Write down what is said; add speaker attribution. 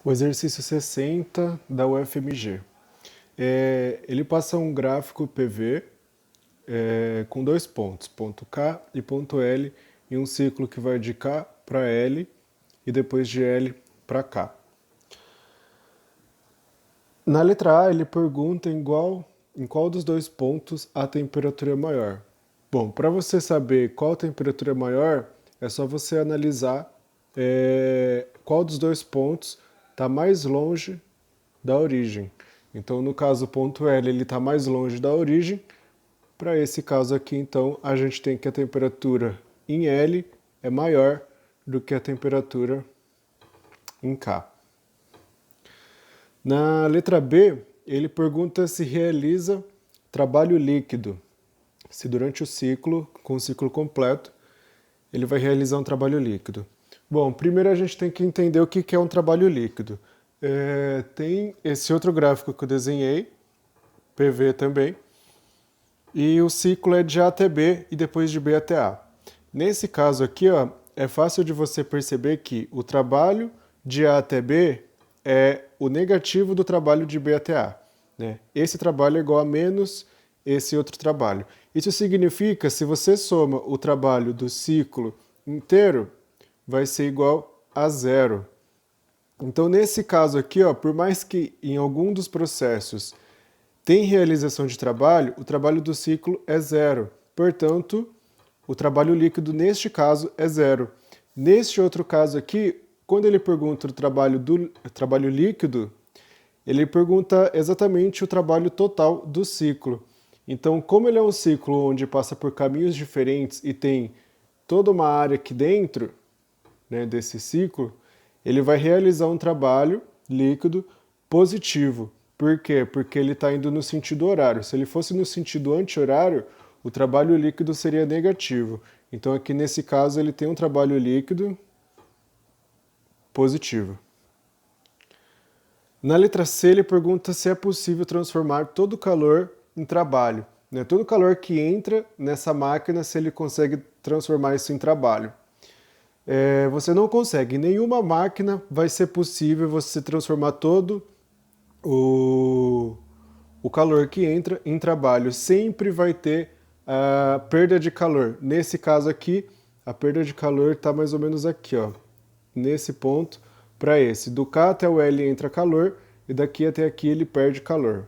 Speaker 1: O exercício 60 da UFMG. Ele passa um gráfico PV com dois pontos, ponto K e ponto L, em um ciclo que vai de K para L e depois de L para K. Na letra A, ele pergunta em qual dos dois pontos a temperatura é maior. Bom, para você saber qual temperatura é maior, é só você analisar qual dos dois pontos está mais longe da origem. Então, no caso, o ponto L ele está mais longe da origem. Para esse caso aqui, então, a gente tem que a temperatura em L é maior do que a temperatura em K. Na letra B, ele pergunta se realiza trabalho líquido. Se durante o ciclo, com o ciclo completo, ele vai realizar um trabalho líquido. Bom, primeiro a gente tem que entender o que é um trabalho líquido. Tem esse outro gráfico que eu desenhei, PV também, e o ciclo é de A até B e depois de B até A. Nesse caso aqui, ó, é fácil de você perceber que o trabalho de A até B é o negativo do trabalho de B até A, né? Esse trabalho é igual a menos esse outro trabalho. Isso significa, se você soma o trabalho do ciclo inteiro, vai ser igual a zero. Então, nesse caso aqui, ó, por mais que em algum dos processos tem realização de trabalho, o trabalho do ciclo é zero. Portanto, o trabalho líquido neste caso é zero. Neste outro caso aqui, quando ele pergunta o trabalho líquido, ele pergunta exatamente o trabalho total do ciclo. Então, como ele é um ciclo onde passa por caminhos diferentes e tem toda uma área aqui dentro, né, desse ciclo, ele vai realizar um trabalho líquido positivo. Por quê? Porque ele está indo no sentido horário. Se ele fosse no sentido anti-horário, o trabalho líquido seria negativo. Então aqui nesse caso ele tem um trabalho líquido positivo. Na letra C ele pergunta se é possível transformar todo o calor em trabalho. Né? Todo o calor que entra nessa máquina, se ele consegue transformar isso em trabalho. Você não consegue. Em nenhuma máquina vai ser possível você transformar todo o calor que entra em trabalho. Sempre vai ter a perda de calor. Nesse caso aqui, a perda de calor está mais ou menos aqui, ó, nesse ponto para esse. Do K até o L entra calor e daqui até aqui ele perde calor.